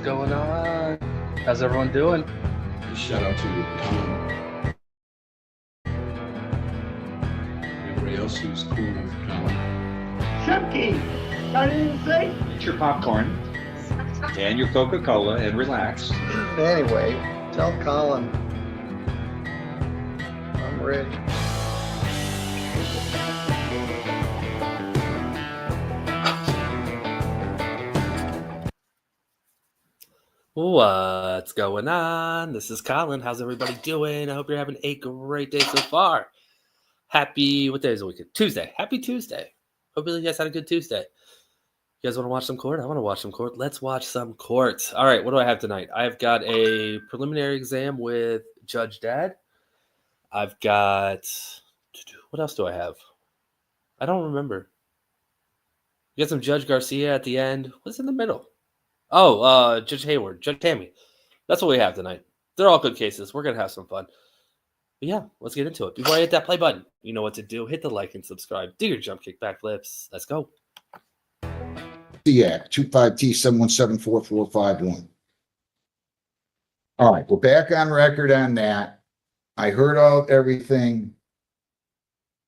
What's going on? How's everyone doing? Shout out to Colin. Everybody else who's cool with Colin. Chucky, I didn't say. Get your popcorn and your Coca-Cola and relax. Anyway, tell Colin I'm ready. What's going on? This is Colin. How's everybody doing? I hope you're having a great day so far. Happy, what day is the weekend? Tuesday. Happy Tuesday. Hope you guys had a good Tuesday. You guys want to watch some court? I want to watch some court. Let's watch some court. All right, what do I have tonight? I've got a preliminary exam with Judge Dad. I've got, what else do I have? I don't remember. You got some Judge Garcia at the end. What's in the middle? Oh, Judge Hayward, Judge Tammi. That's what we have tonight. They're all good cases. We're going to have some fun. But yeah, let's get into it. Before I hit that play button, you know what to do. Hit the like and subscribe. Do your jump kick backflips. Let's go. Yeah, 25T7174451. All right, we're back on record on that. I heard everything.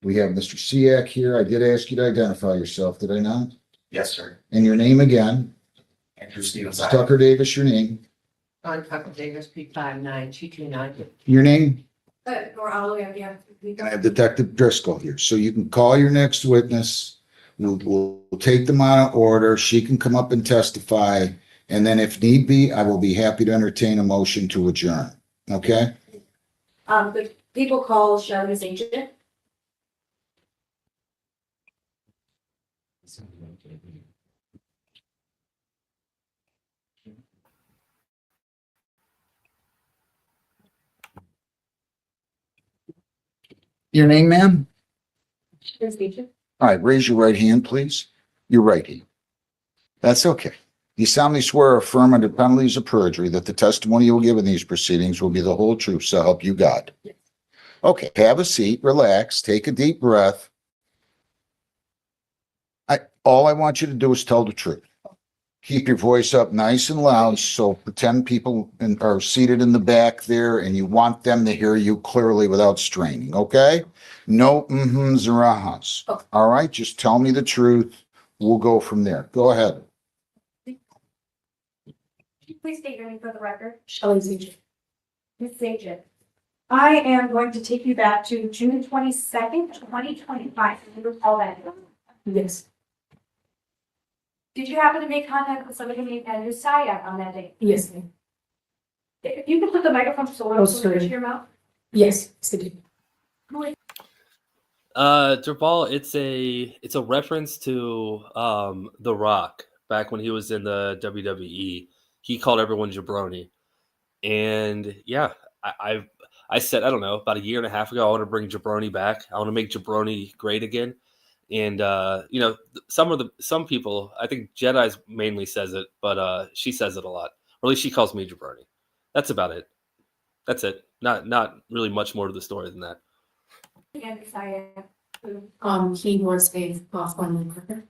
We have Mr. Siak here. I did ask you to identify yourself, did I not? Yes, sir. And your name again? Andrew Stevens. Tucker Davis, your name? On Tucker Davis, P59229. Your name? Or all the way up, yeah. And I have Detective Driscoll here. So you can call your next witness. We'll take them out of order. She can come up and testify. And then if need be, I will be happy to entertain a motion to adjourn. Okay? The people call Sheriff's agent. Your name, ma'am? Sheriff's agent. All right, raise your right hand, please. Your right hand. That's okay. You solemnly swear or affirm under penalties of perjury that the testimony you will give in these proceedings will be the whole truth, so help you God. Yes. Okay, have a seat, relax, take a deep breath. All I want you to do is tell the truth. Keep your voice up nice and loud, so pretend people are seated in the back there and you want them to hear you clearly without straining, okay? No mm-hms or ahas. Okay. All right, just tell me the truth. We'll go from there. Go ahead. Could you please state your name for the record? Shelley's agent. Ms. Agent. I am going to take you back to June 22nd, 2025. Can you recall that? Yes. Did you happen to make contact with somebody named Andrew Siak on that day? Yes, ma'am. If you could put the microphone so Oh, close sorry. to your mouth. Yes, I did. Who is Durball, it's a reference to The Rock back when he was in the WWE. He called everyone jabroni. And yeah, I said, I don't know, about a year and a half ago, I want to bring jabroni back. I want to make jabroni great again. And you know, some people, I think Jedi's mainly says it, but she says it a lot. Or at least she calls me jabroni. That's about it. That's it. Not really much more to the story than that. Andrew Siak? He was a former partner.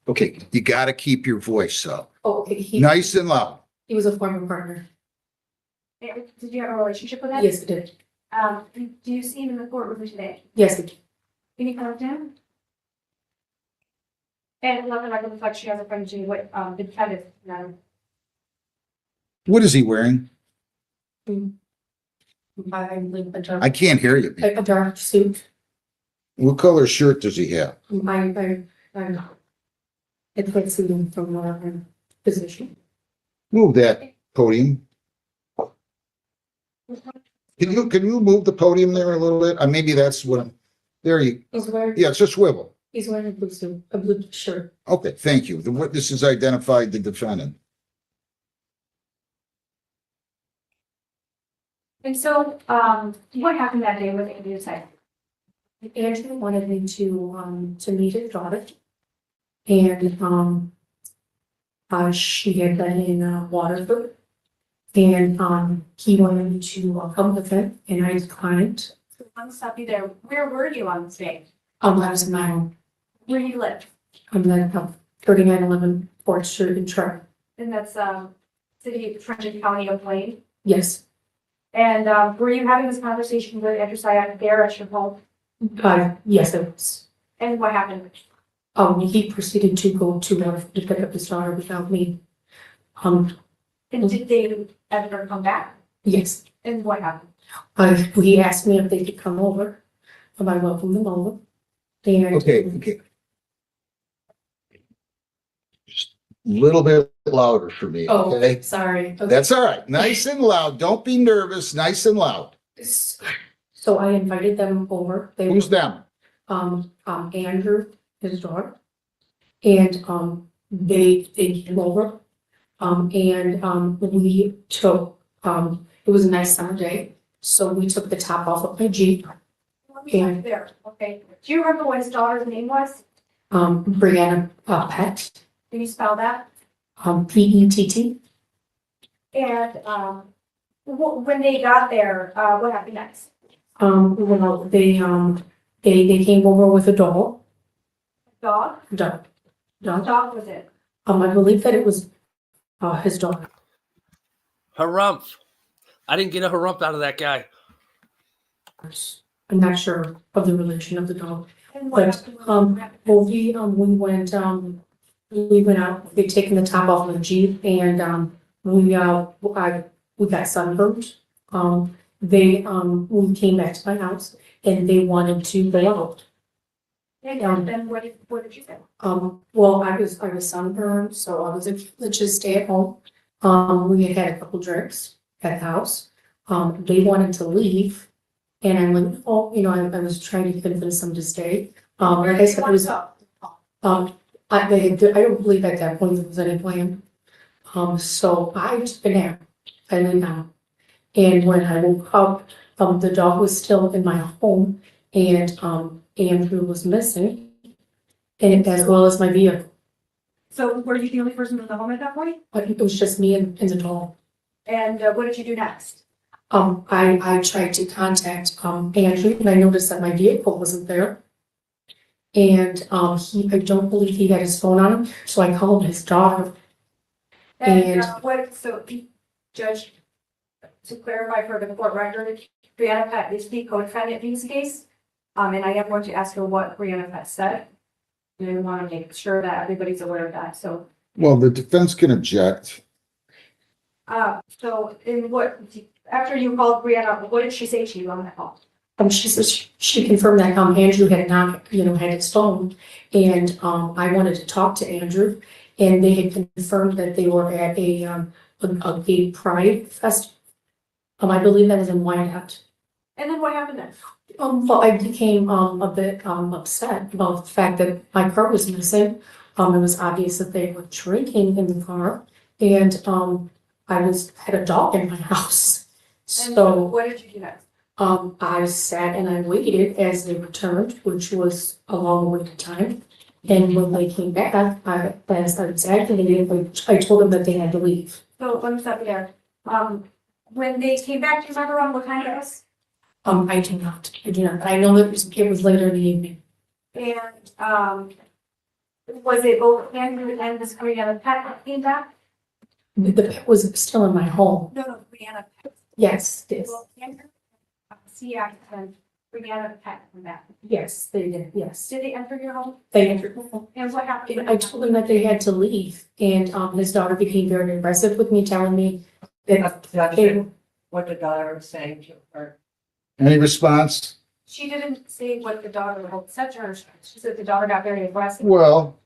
Okay, you got to keep your voice up. Oh, he Nice and loud. he was a former partner. Did you have a relationship with him? Yes, I did. Do you see him in the courtroom today? Yes, I did. Can you come up to him? And let the record reflect she has a friend Jean with the defendant. What is he wearing? I live a dark, I can't hear you. a dark suit. What color shirt does he have? I put suit from our position. Move that podium. Can you move the podium there a little bit? Maybe that's what, there you, He's wearing, yeah, it's a swivel. he's wearing a blue suit, a blue shirt. Okay, thank you. The witness has identified the defendant. And so, what happened that day with Andrew Siak? Andrew wanted me to meet his daughter. And she had been in Waterford. And he wanted me to come with him, and I declined. Let me stop you there. Where were you on this day? I was in my home. Where you live? I'm like 3911 4th Street in Troy. And that's City of Trenton County of Plain. Yes. And, were you having this conversation with Andrew Syak there at your home? Yes, it was. And what happened? He proceeded to go to pick up his daughter without me. And did they ever come back? Yes. And what happened? He asked me if they could come over. I welcomed them over. And Okay. Just a little bit louder for me, Oh, okay? sorry. Okay. That's all right. Nice and loud. Don't be nervous. Nice and loud. So I invited them over. They Who's them? Andrew, his daughter. And, they came over. We took, it was a nice summer day. So we took the top off of my Jeep. Let me stop there, okay. Do you remember what his daughter's name was? Brianna, Pett, Can you spell that? P-E-T-T. And, when they got there, what happened next? Well, they came over with a dog. Dog? Dog. Dog was it? I believe that it was, his dog. Harumph. I didn't get a harumph out of that guy. I'm not sure of the relation of the dog. And what But, happened? well, we went out, they'd taken the top off of the Jeep and, we got sunburned. We came back to my house and they wanted to go out. And then what did you say? Well, I was sunburned, so I was able to just stay at home. We had a couple drinks at the house. They wanted to leave. And I'm like, oh, I was trying to convince them to stay. Like I said, it was, I don't believe at that point there was any plan. So I took a nap. I laid down. And when I woke up, the dog was still in my home and, Andrew was missing. And as well as my vehicle. So were you the only person in the home at that point? But it was just me and the dog. And, what did you do next? I tried to contact, Andrew and I noticed that my vehicle wasn't there. And, I don't believe he had his phone on him, so I called his daughter. And, And- Judge, to clarify for the court record, Brianna Pett is the co-defendant in this case. And I am going to ask her what Brianna Pett said. And I want to make sure that everybody's aware of that, so. Well, the defense can object. So after you called Brianna, what did she say to you on that call? She says she confirmed that, Andrew had not, had his phone. And, I wanted to talk to Andrew and they had confirmed that they were at a gay pride fest. I believe that was in Wyandotte. And then what happened next? Well, I became a bit upset about the fact that my car was missing. It was obvious that they were drinking in the car, and I had a dog in my house. And So what did you do next? I sat and I waited as they returned, which was a long wait of time. And when they came back, I started activating. I told them that they had to leave. So let me stop you there. When they came back, do you remember on what time it was? I do not. I know that it was later in the evening. And, was it both Andrew and this Brianna Pett that came back? The pet was still in my home. No, Brianna Pett. Yes, yes, Both Andrew, Syak and Brianna Pett came back. yes, they did, yes. Did they enter your home? They entered my home. And what happened? And I told them that they had to leave, and his daughter became very aggressive with me, telling me that they, What the daughter was saying to her. Any response? She didn't say what the daughter had said to her. She said the daughter got very aggressive. Well,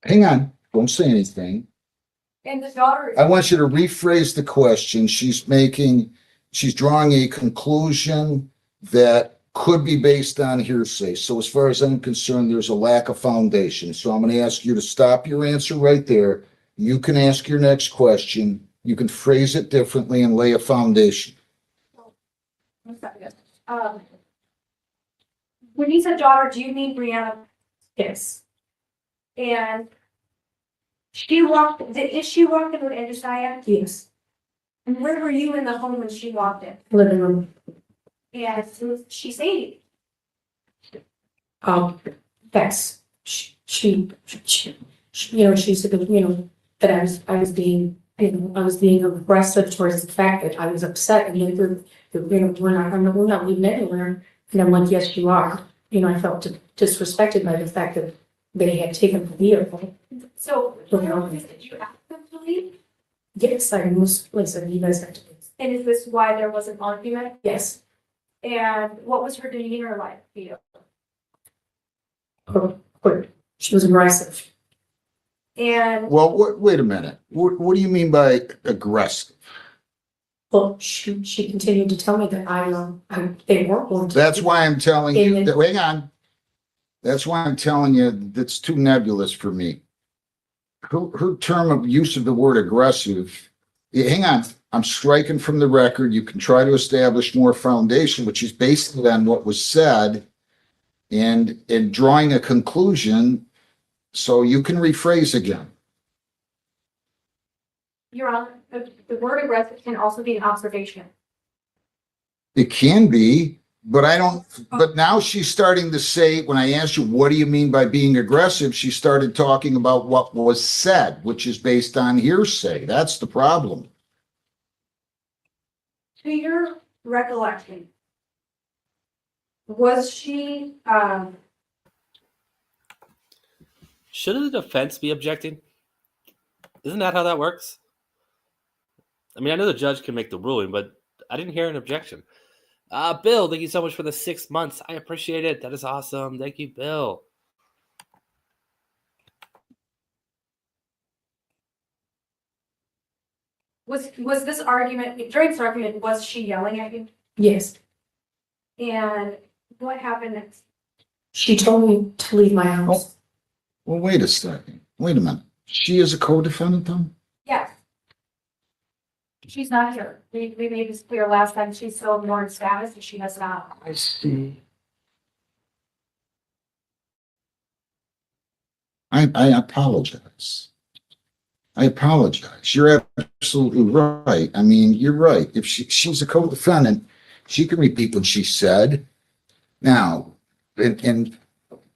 hang on. Don't say anything. And the daughter. I want you to rephrase the question. She's drawing a conclusion that could be based on hearsay. So as far as I'm concerned, there's a lack of foundation. So I'm going to ask you to stop your answer right there. You can ask your next question. You can phrase it differently and lay a foundation. When you said daughter, do you mean Brianna? yes, And did she walk in with Andrew Syak? yes, And where were you in the home when she walked in? living room. And she said, That's, she, she's a good, that I was being, I was being aggressive towards the fact that I was upset and we're not leaving anywhere. And I'm like, yes, you are. I felt disrespected by the fact that they had taken the vehicle. So, did you ask them to leave? Yes, I almost, listen, you guys have to. And is this why there was an argument? Yes. And what was her demeanor like for you? Quick. She was aggressive. And Well, wait a minute. What do you mean by aggressive? Well, she continued to tell me that they weren't going to. That's why I'm telling you, And- hang on. That's why I'm telling you that's too nebulous for me. Her term of use of the word aggressive, hang on, I'm striking from the record. You can try to establish more foundation, which is based on what was said and drawing a conclusion. So you can rephrase again. Your Honor, the word aggressive can also be an observation. It can be, but but now she's starting to say, when I asked you, what do you mean by being aggressive? She started talking about what was said, which is based on hearsay. That's the problem. To your recollection, was she, Shouldn't the defense be objecting? Isn't that how that works? I mean, I know the judge can make the ruling, but I didn't hear an objection. Bill, thank you so much for the 6 months. I appreciate it. That is awesome. Thank you, Bill. was this argument, during this argument, was she yelling at you? Yes. And what happened next? She told me to leave my house. Well, wait a second. Wait a minute. She is a co-defendant, though? Yes. She's not here. We made this clear last time. She's still ignoring status and she has not. I see. I apologize. I apologize. You're absolutely right. I mean, you're right. If she's a co-defendant, she can repeat what she said. Now, and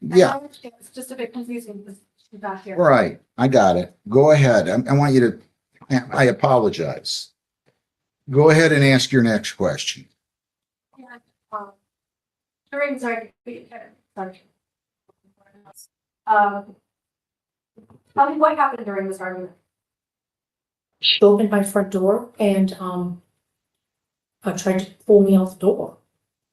yeah. I understand. It's just a bit confusing because she's not here. Right, I got it. Go ahead. I want you to, I apologize. Go ahead and ask your next question. And, during this argument, tell me what happened during this argument. She opened my front door and tried to pull me out the door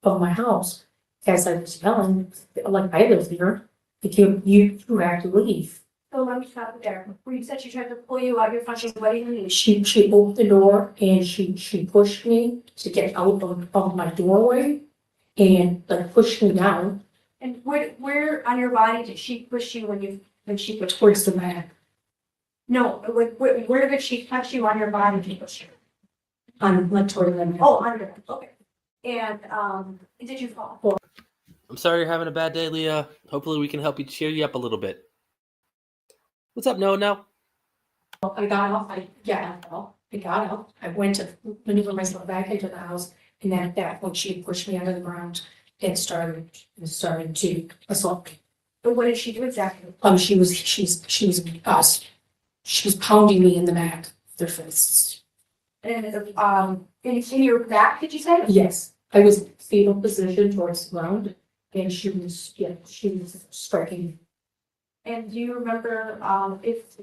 of my house as I was yelling, like I live here. You have to leave. So let me stop it there. Where you said she tried to pull you out your front door, what do you mean? She opened the door and she pushed me to get out of my doorway and like pushed me down And where on your body did she push you when she pushed you? towards the back. No, like where did she touch you on your body to push you? Like toward the back. Oh, under, okay. And did you fall? I'm sorry you're having a bad day, Leah. Hopefully we can help you cheer you up a little bit. What's up, Noah, now? I got up. I got up. I went to maneuver myself back into the house, and then at that point, she pushed me under the ground and started to assault me. But what did she do exactly? She was pounding me in the back with her fists. And in your back, did you say? Yes, I was in fetal position towards the ground, and she was striking me. And do you remember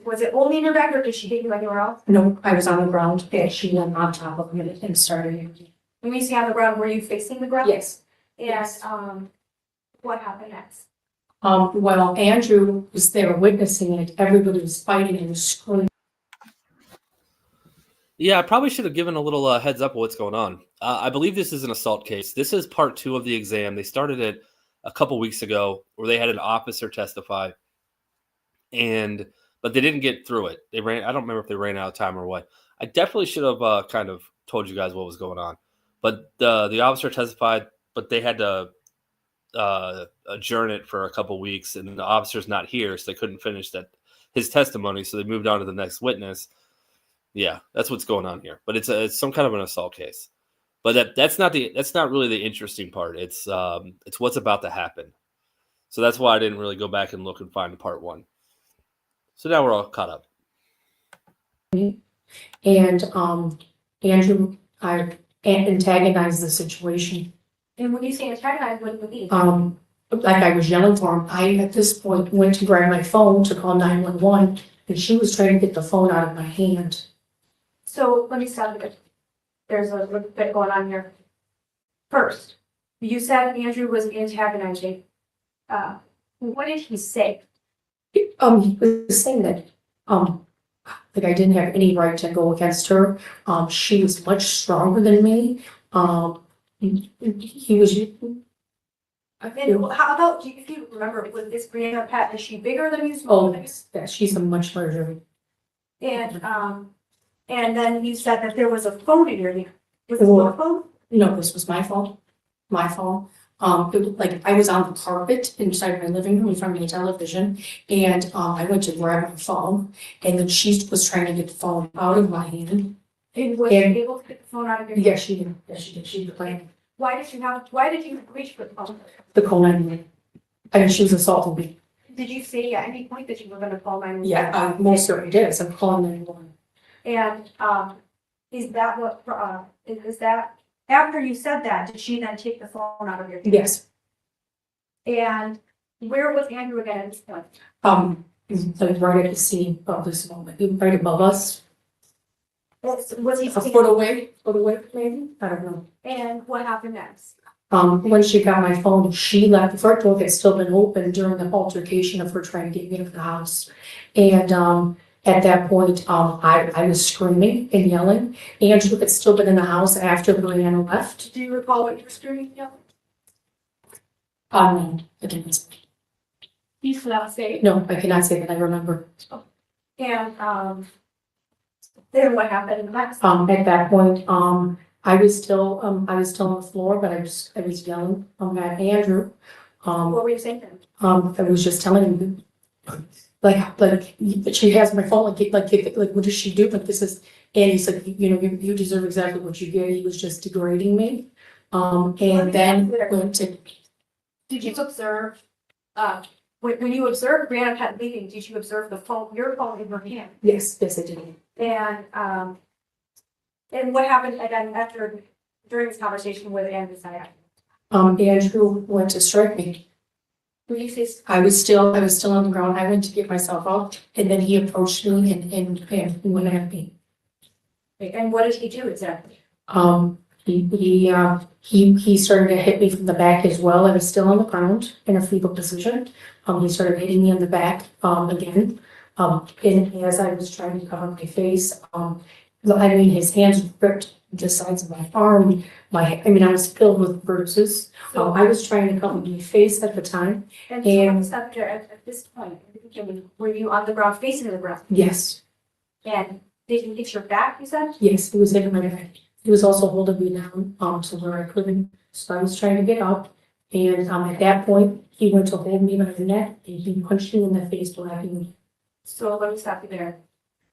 was it only in your back or did she hit you anywhere else? No, I was on the ground, and she went on top of me and started. When you say on the ground, were you facing the ground? Yes. And what happened next? Well, Andrew was there witnessing it. Everybody was fighting and screaming. Yeah, I probably should have given a little heads up of what's going on. I believe this is an assault case. This is part 2 of the exam. They started it a couple weeks ago where they had an officer testify. But they didn't get through it. I don't remember if they ran out of time or what. I definitely should have kind of told you guys what was going on. But the officer testified, but they had to adjourn it for a couple weeks, and the officer's not here, so they couldn't finish his testimony. So they moved on to the next witness. Yeah, that's what's going on here. But it's some kind of an assault case. But that's not really the interesting part. It's what's about to happen. So that's why I didn't really go back and look and find part 1. So now we're all caught up. me. And, Andrew, I antagonized the situation. And when you say antagonize, what do you mean? Like I was yelling for him. I, at this point, went to grab my phone to call 911, and she was trying to get the phone out of my hand. So let me stop it. There's a little bit going on here. First, you said Andrew was antagonizing. What did he say? He was saying that, like I didn't have any right to go against her. She was much stronger than me. He was. And how about, if you remember, with this Brianna Pat, is she bigger than you, Oh, smaller than you? yeah, she's a much larger. And then you said that there was a phone in your hand. Was it Well- your phone? No, this was my fault. My fault. Like I was on the carpet inside my living room in front of my television, and I went to grab my phone, and then she was trying to get the phone out of my hand. And was she And- able to get the phone out of your hand? Yes, she did. Yes, she did. She was playing Why did you reach for the phone? the call 911. I mean, she was assaulting me. Did you say at any point that you were gonna call 911? Yeah, I most certainly did. So I'm calling 911. And, is that what, is that, after you said that, did she then take the phone out of your hand? Yes. And where was Andrew again at this point? Like right at the scene of this moment, right above us, Was he? a foot away, maybe. I don't know. And what happened next? When she got my phone, she left. The front door had still been open during the altercation of her trying to get me out of the house. And, at that point, I was screaming and yelling. Andrew had still been in the house after Brianna left. Do you recall what you were screaming? Yeah. I didn't. You cannot say. No, I cannot say that I remember. And, then what happened next? At that point, I was still on the floor, but I was yelling, at Andrew. What were you saying then? I was just telling him, like, she has my phone, like, what does she do? Like, this is, and he's like, you deserve exactly what you get. He was just degrading me. And then went to, Did you observe, when you observed Brianna Pat leaving, did you observe your phone in her hand? yes, I did. And what happened again during this conversation with Andrew Sayat? Andrew went to strike me. When you say, I was still on the ground. I went to get myself up, and then he approached me and he went at me. and what did he do exactly? He started to hit me from the back as well. I was still on the ground in a fetal position. He started hitting me in the back, again. And as I was trying to cover my face, his hands gripped the sides of my arm. I was filled with bruises. I was trying to cover my face at the time. And so what was up there at this point? Were you on the ground, facing the ground? Yes, And did he hit your back, you said? yes, he was hitting my back. He was also holding me down, to where I couldn't. So I was trying to get up. And, at that point, he went to hold me by the neck and he punched me in the face, blacking me. So let me stop you there.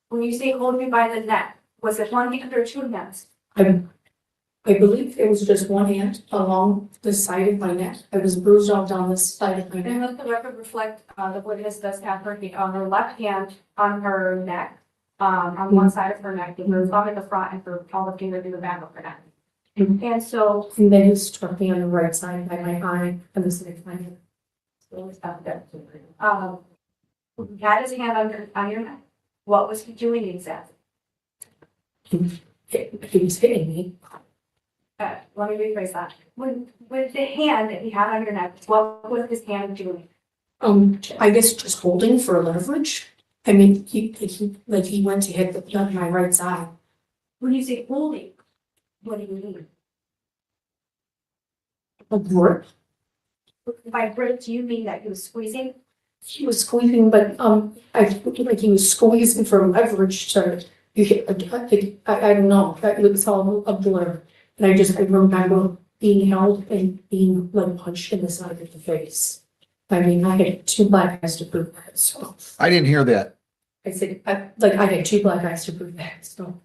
When you say hold me by the neck, was it one hand or two hands? I believe it was just one hand along the side of my neck. I was bruised all down the side of my And neck. let the record reflect, the witness does have her left hand on her neck, on one side of her neck, and her thumb in the front and her pointer finger in the back of her neck. Mhm. And so, And then he struck me on the right side by my eye and the side of my head. let me stop there. He had his hand on your neck. What was he doing exactly? He was hitting me. Let me rephrase that. With the hand that he had on your neck, what was his hand doing? I guess just holding for leverage. He went to hit my right side. When you say holding, what do you mean? A grip. By grip, do you mean that he was squeezing? He was squeezing, but he was squeezing for leverage to. I don't know. It was all a blur. And I remember being held and being punched in the side of the face. I had two black eyes to prove that. So I didn't hear that. I said, I had two black eyes to prove that. So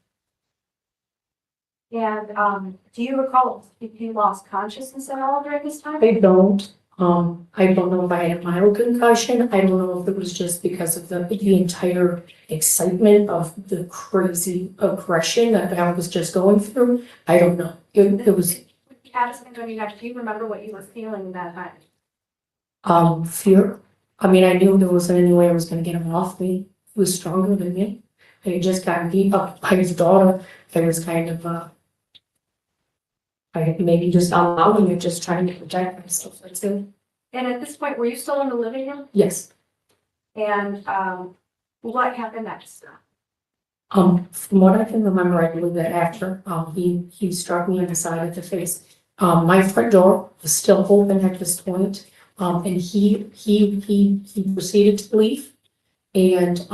And, do you recall if you lost consciousness at all during this time? I don't. I don't know if I had a mild concussion. I don't know if it was just because of the entire excitement of the crazy aggression that I was just going through. I don't know. It was, Do you remember what you were feeling that night? fear. I mean, I knew there wasn't any way I was gonna get him off me. He was stronger than me. I had just gotten beat up by his daughter. I was kind of, I maybe just allowing it, just trying to protect myself. That's it. And at this point, were you still in the living room? Yes. And, what happened next? From what I can remember, I believe that after, he struck me in the side of the face. My front door was still open at this point, and he proceeded to leave. And,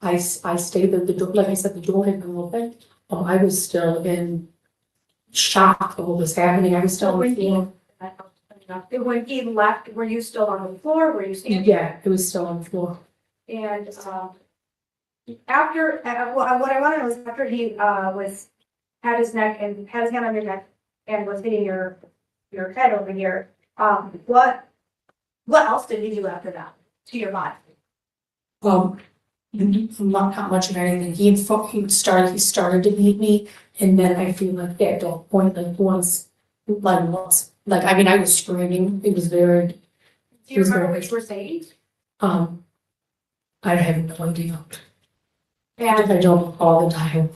I stayed at the door, like I said, the door had been open. I was still in shock of what was happening. I was still on the floor. When he left, were you still on the floor? Were you standing? Yeah, it was still on the floor. And, after, what I want to know is after he, had his neck and had his hand on your neck and was hitting your head over here, what else did he do after that to your body? Not much of anything. He started to beat me, and then I feel like at that point, like I mean, I was screaming. It was very, Do you remember what you were saying? I have no idea. And, I don't recall the time.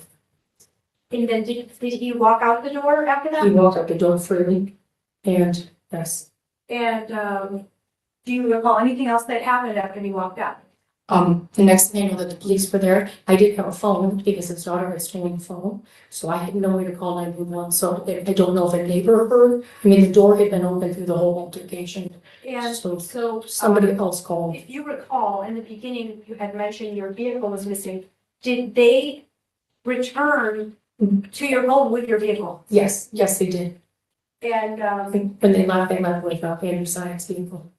and then did he walk out the door after He that? walked out the door freely, and yes. And, do you recall anything else that happened after he walked out? The next thing I know that the police were there, I didn't have a phone because his daughter had stolen the phone, so I had no way to call 911. So I don't know if a neighbor heard. I mean, the door had been open through the whole altercation. And So so. somebody else called. If you recall, in the beginning, you had mentioned your vehicle was missing. Did they return to your home with your vehicle? Yes, they did. And, When they left with Andrew Science vehicle.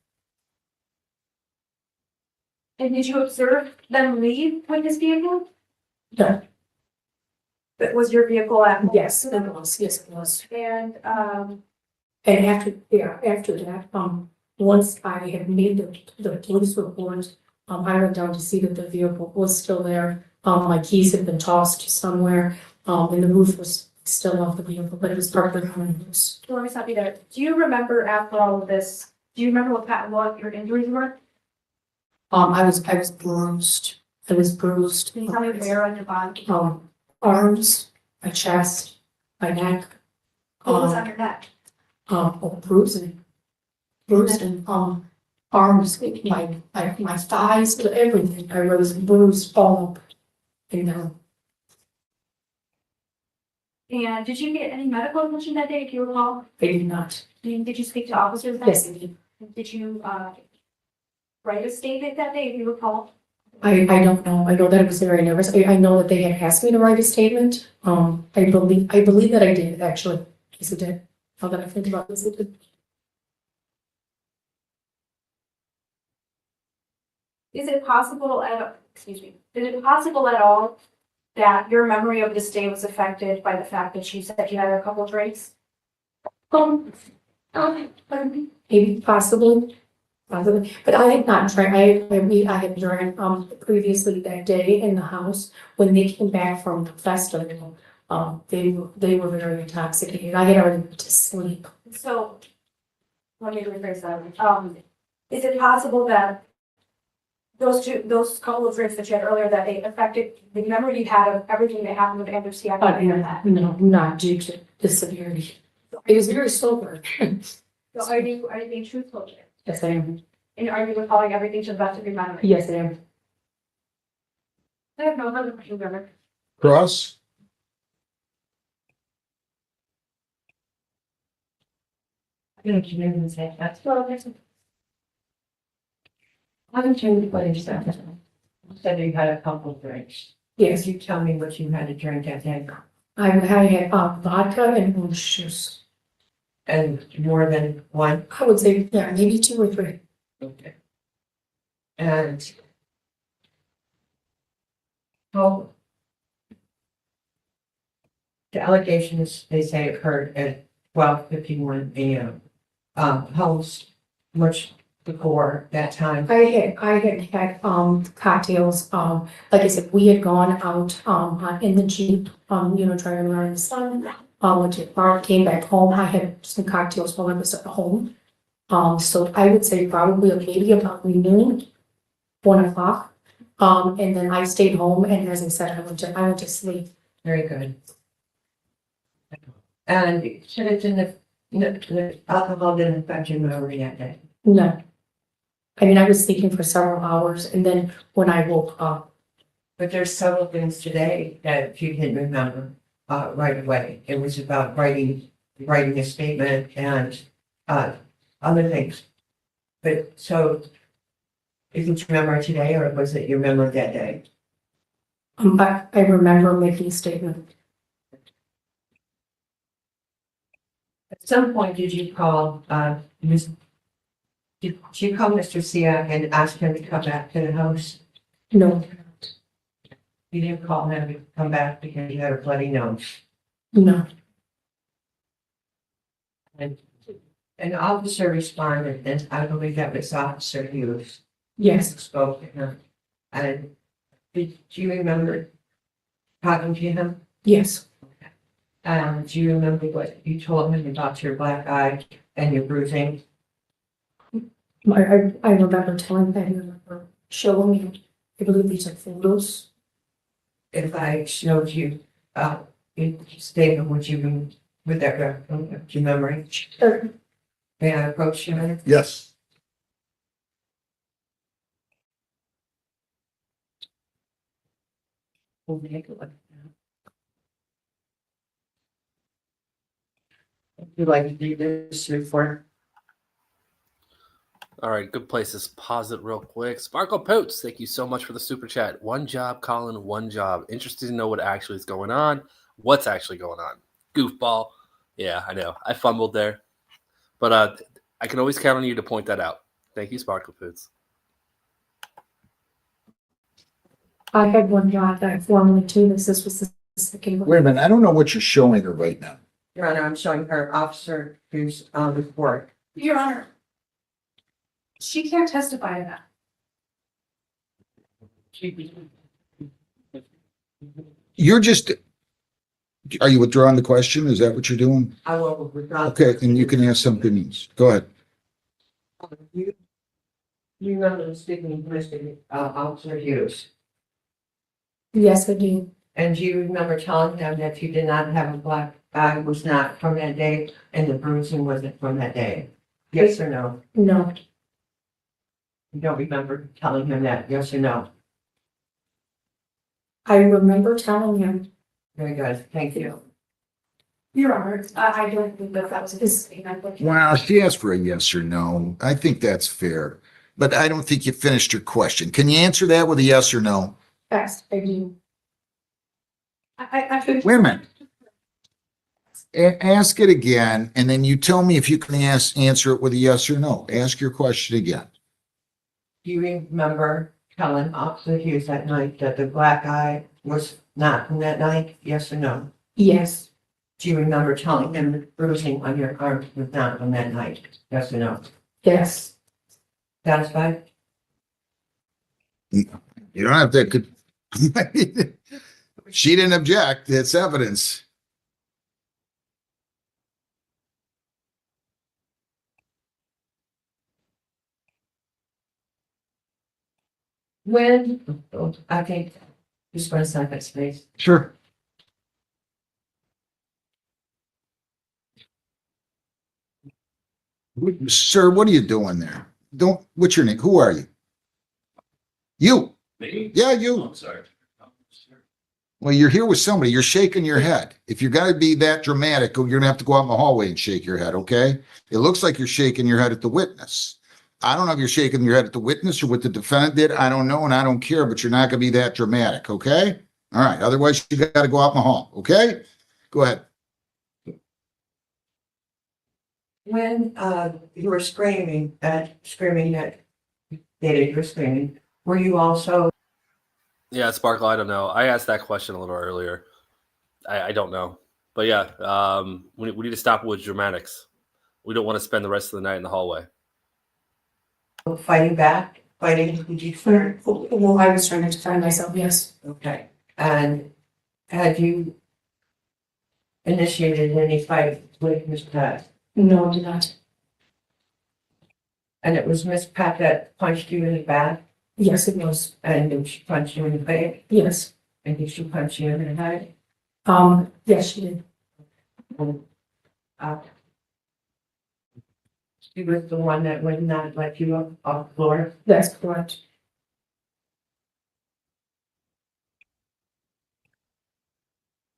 and did you observe them leave with his vehicle? No. But was your vehicle at home? Yes, it was. Yes, it was. And, And after that, once I had made the police report, I went down to see that the vehicle was still there. My keys had been tossed somewhere, and the roof was still off the vehicle, but it was parked behind us. let me stop you there. Do you remember after all of this, do you remember what your injuries were? I was bruised. I was bruised. Can you tell me where on your body? Arms, my chest, my neck. What was on your neck? Bruising. Bruising, arms, my thighs, everything. I was bruised all up and down. And did you get any medical attention that day, if you recall? I did not. Did you speak to officers? that Yes, day? I did. Did you, write a statement that day, if you recall? I don't know. I know that I was very nervous. I know that they had asked me to write a statement. I believe that I did, actually. Yes, I did. Now that I think about this, I did. Is it possible is it possible at all that your memory of this day was affected by the fact that you said you had a couple of drinks? Maybe possibly, but I had not drank. I had drank previously that day in the house when they came back from the festival. They were very intoxicated. I had already went to sleep. So, let me rephrase that. Is it possible that those couple of drinks that you had earlier that they affected the memory you had of everything that happened with Andrew C. No, not due to the severity. It was very sober. So are you being truthful here? Yes, I am. And are you recalling everything to the best of your memory? Yes, I am. I have no other questions, Governor. Cross? You know, you didn't say that. Well, there's I'm trying to put yourself. You said you had a couple of drinks. Yes, Could you tell me what you had to drink that day? I had vodka and orange juice. And more than one? I would say, yeah, maybe 2 or 3. Okay. And how the allegations, they say occurred at 12:51 a.m. How much before that time? I had cocktails, like I said, we had gone out, in the Jeep, driving around in the sun. Went to the bar, came back home, I had some cocktails while I was at home. So I would say probably maybe about noon, 1 o'clock. And then I stayed home, and as I said, I went to sleep. Very good. And it didn't, the alcohol didn't affect your memory that day? No. I mean, I was sleeping for several hours, and then when I woke up, But there's several things today that you didn't remember right away. It was about writing a statement and other things. But so, is it you remember today, or was it you remember that day? I remember making a statement. At some point, did you call did you call Mr. Siak and ask him to come back to the house? No, You didn't call him to come back because you had a bloody nose. no, And an officer responded, and I believe that was Officer Hughes. yes, Spoke to him. And do you remember talking to him? yes. Do you remember what you told him about your black eye and your bruising? I remember telling him, I remember showing him, I believe these are photos. If I showed you, your statement, would that reference your memory? Sure. May I approach you? Yes. We'll take a look. Would you like to do this report? All right, good place to pause it real quick. Sparkle Poots, thank you so much for the super chat. One job, Colin, one job. Interested to know what actually is going on. What's actually going on? Goofball. Yeah, I know. I fumbled there. But I can always count on you to point that out. Thank you, Sparkle Poots. I had one job that I formally too, this was the second one. Wait a minute, I don't know what you're showing her right now. Your Honor, I'm showing her Officer Hughes' report. Your Honor, she can't testify to that. You're just, are you withdrawing the question? Is that what you're doing? I will withdraw. Okay, and you can ask something else. Go ahead. You remember speaking to Mr. Officer Hughes, Yes, I do. and do you remember telling him that you did not have a black eye, was not from that day, and the bruising wasn't from that day? Yes or no? No, You don't remember telling him that, yes or no? I remember telling him, Very good, thank you. Your Honor, I don't think that was his statement. Well, she asked for a yes or no. I think that's fair, but I don't think you finished your question. Can you answer that with a yes or no? Yes, I do. I Wait a minute. Ask it again, and then you tell me if you can answer it with a yes or no. Ask your question again. Do you remember telling Officer Hughes that night that the black eye was not from that night, yes or no? Yes, Do you remember telling him the bruising on your arm was not from that night, yes or no? yes, Satisfied? You don't have to. She didn't object. It's evidence. When, I think, just 1 second, please. Sure. Sir, what are you doing there? What's your name? Who are you? You. Me? Yeah, you. I'm sorry. Well, you're here with somebody. You're shaking your head. If you're going to be that dramatic, you're going to have to go out in the hallway and shake your head, okay? It looks like you're shaking your head at the witness. I don't know if you're shaking your head at the witness or what the defendant did. I don't know, and I don't care, but you're not going to be that dramatic, okay? All right. Otherwise, you got to go out in the hall, okay? Go ahead. When you were screaming that David, you were screaming, were you also? Yeah, Sparkle, I don't know. I asked that question a little earlier. I don't know. But yeah, we need to stop with dramatics. We don't want to spend the rest of the night in the hallway. Fighting back, fighting, did you start? Well, I was trying to defend myself, yes. Okay, and had you initiated any fight with Miss Pat? No, I did not. And it was Miss Pat that punched you in the back, Yes, it was. and did she punch you in the face, Yes. and did she punch you in the head? Yes, she did. Uh, She was the one that would not let you up off the floor? That's correct.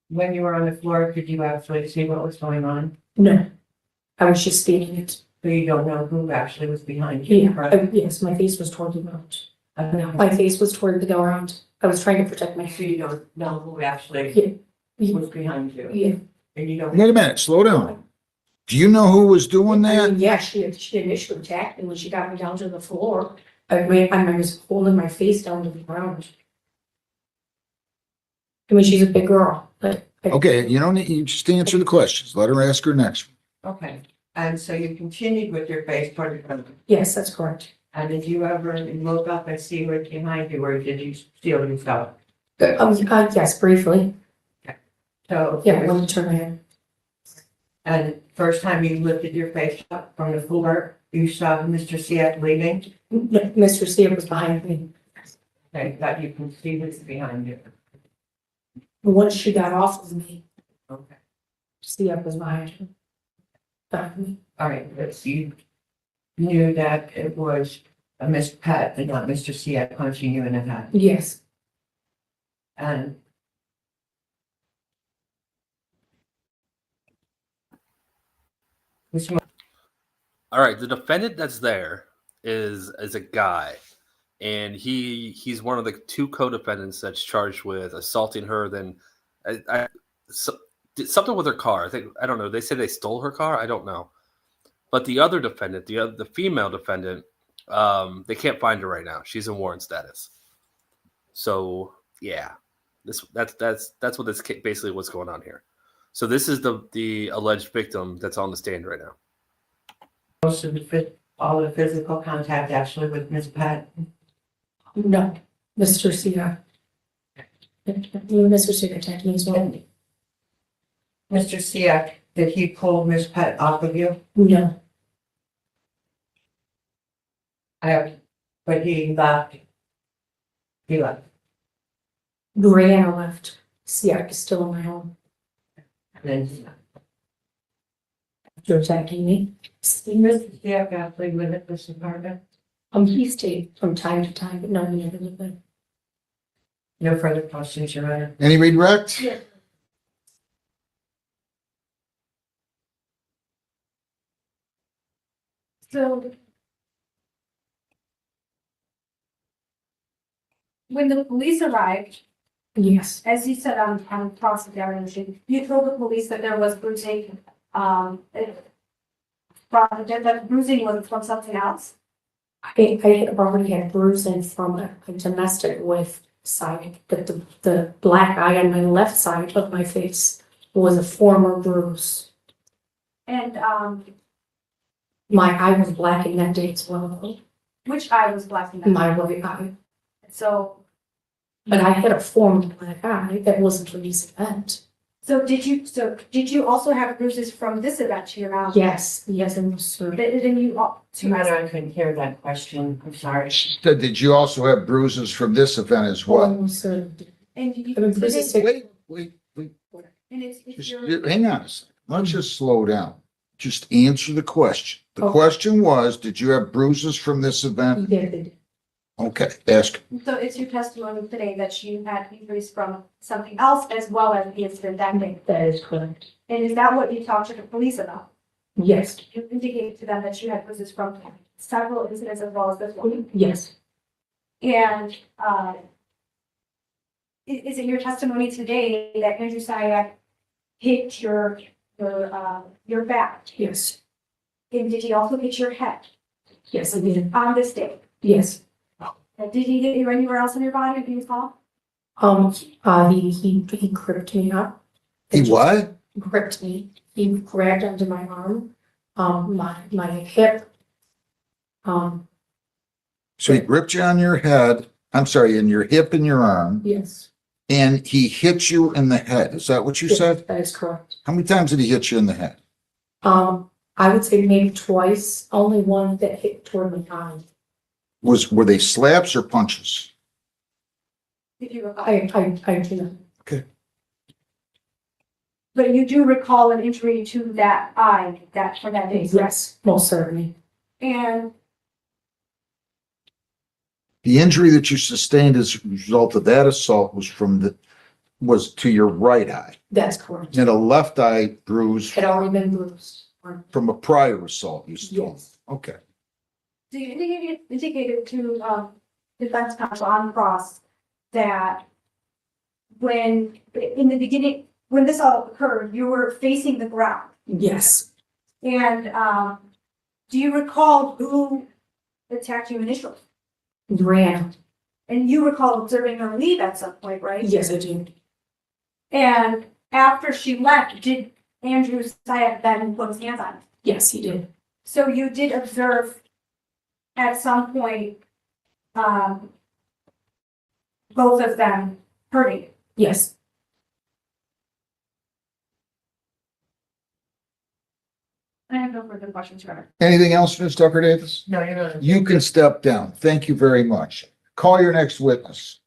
When you were on the floor, could you actually see what was going on? No, I was just stating it. So you don't know who actually was behind you? Yeah, correct? yes, my face was toward the ground. No. My face was toward the ground. I was trying to protect my So face. you don't know who actually was behind you? Yeah. And you don't? Wait a minute, slow down. Do you know who was doing I that? mean, yeah, she initially attacked me when she got me down to the floor. I was holding my face down to the ground. I mean, she's a big girl, but. Okay, you don't need, you just answer the questions. Let her ask her next one. Okay, and so you continued with your face toward the ground? Yes, that's correct. And did you ever look up and see what's behind you, or did you steal yourself? Yes, briefly. So. Yeah, when you turn my head. And first time you lifted your face up from the floor, you saw Mr. Siak leaving? Mr. Steve was behind me. Okay, that you can see what's behind you. Once she got off of me, Okay, Steve was behind her. Behind me. all right, but you knew that it was a Miss Pat and not Mr. Siak punching you in the head. Yes, And which All right, the defendant that's there is a guy, and he's one of the two co-defendants that's charged with assaulting her. Then, did something with her car. I don't know. They say they stole her car. I don't know. But the other defendant, the female defendant, they can't find her right now. She's in warrant status. So yeah, that's what this basically what's going on here. So this is the alleged victim that's on the stand right now. most of all the physical contact actually with Miss Pat? no, Mr. Steve. Mr. Steve attacked me as well. Mr. Siak, did he pull Miss Pat off of you? No, But he left. He left. Brianna left. Siak is still in my home. And then After attacking me. Mr. Siak actually lived at this apartment? He stayed from time to time, but no, he never lived there. No further questions, Your Honor. Any redirect? Yeah. So when the police arrived, Yes, as you said on cross-examination, you told the police that there was bruising, that bruising was from something else. I had already had bruising from a domestic with side, but the black eye on my left side of my face was a former bruise. And, My eye was blackened that day as well, which eye was black and my right eye. So, But I had a former black eye that wasn't a recent event. so did you also have bruises from this event to your mouth? Yes, and sir. Then you, Your Honor, I couldn't hear that question. I'm sorry. Did you also have bruises from this event as well? Oh, sir. and you, I mean, bruises take- Wait. and it's Just, your. hang on a second. Let's just slow down. Just answer the question. The Okay. question was, did you have bruises from this event? Yeah, they did. Okay, ask. So it's your testimony today that you had injuries from something else as well as the incident that day. That is correct. And is that what you talked to the police about? Yes, You indicated to them that you had bruises from several incidents as well as this one. yes, And, is it your testimony today that Andrew Syak hit your back? yes, And did he also hit your head yes, I did. on this day? Yes. And did he hit you anywhere else in your body if you recall? He gripped me up. He what? Gripped me. He grabbed onto my arm, my hip, So he gripped you on your head, I'm sorry, in your hip and your arm, Yes. and he hit you in the head. Is that what you Yes, said? that is correct. How many times did he hit you in the head? I would say maybe twice, only one that hit toward my eye. Were they slaps or punches? If you recall. I do not. But you do recall an injury to that eye, that for that day, correct? Yes, most certainly. And The injury that you sustained as a result of that assault was to your right eye. That's correct. And a left eye bruise Had already been bruised. from a prior assault, you told. Yes. Okay. so you indicated to, defense counsel on cross that when, in the beginning, when this all occurred, you were facing the ground. Yes. And, do you recall who attacked you initially? Ran. And you recall observing her leave at some point, right? Yes, I do. And after she left, did Andrew Syed then put his hands on it? Yes, he did. So you did observe at some point, both of them hurting. Yes. I have no further questions, Your Honor. Anything else, Ms. Tucker Davis? No, you're not. You can step down. Thank you very much. Call your next witness.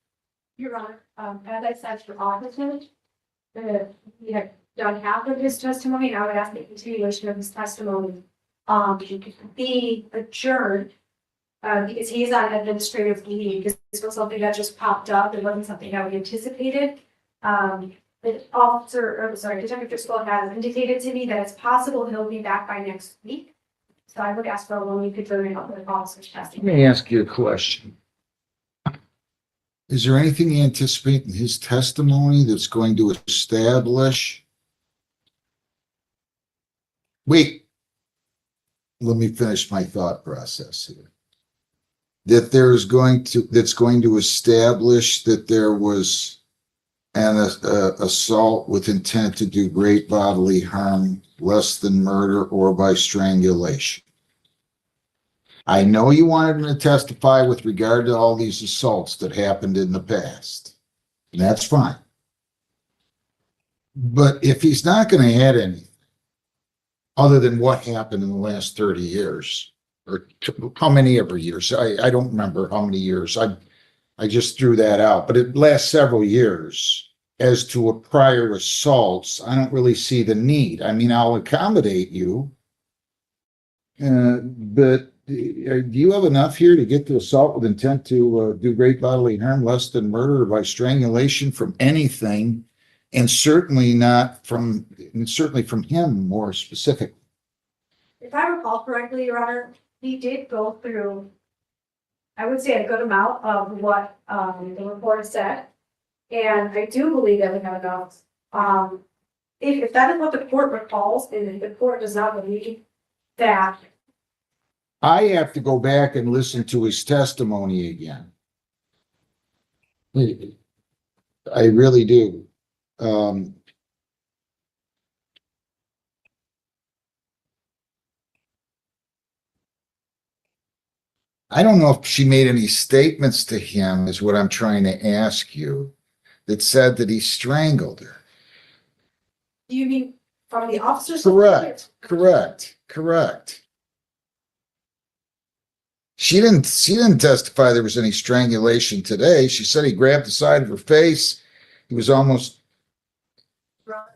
Your Honor, as I said for officers, we have done half of his testimony, and I would ask the continuation of his testimony, be adjourned, because he is on administrative leave, because this was something that just popped up, it wasn't something that we anticipated. Detective Driscoll has indicated to me that it's possible he'll be back by next week. So I would ask for a 1 week adjournment of the officer's Let testimony. me ask you a question. Is there anything you anticipate in his testimony that's going to establish? Wait. Let me finish my thought process here. That's going to establish that there was an assault with intent to do great bodily harm, less than murder or by strangulation. I know you wanted him to testify with regard to all these assaults that happened in the past. And that's fine. But if he's not going to add anything other than what happened in the last 30 years, or how many ever years, I don't remember how many years, I just threw that out, but it lasts several years. As to a prior assaults, I don't really see the need. I mean, I'll accommodate you. But do you have enough here to get to assault with intent to do great bodily harm, less than murder or by strangulation from anything? And certainly from him more specifically. If I recall correctly, Your Honor, he did go through, I would say, a good amount of what the report said. And I do believe that we have enough. If that is what the court recalls, and if the court does not believe that. I have to go back and listen to his testimony again. I really do. I don't know if she made any statements to him, is what I'm trying to ask you, that said that he strangled her. Do you mean from the officers? Correct. She didn't testify there was any strangulation today. She said he grabbed the side of her face. He was almost.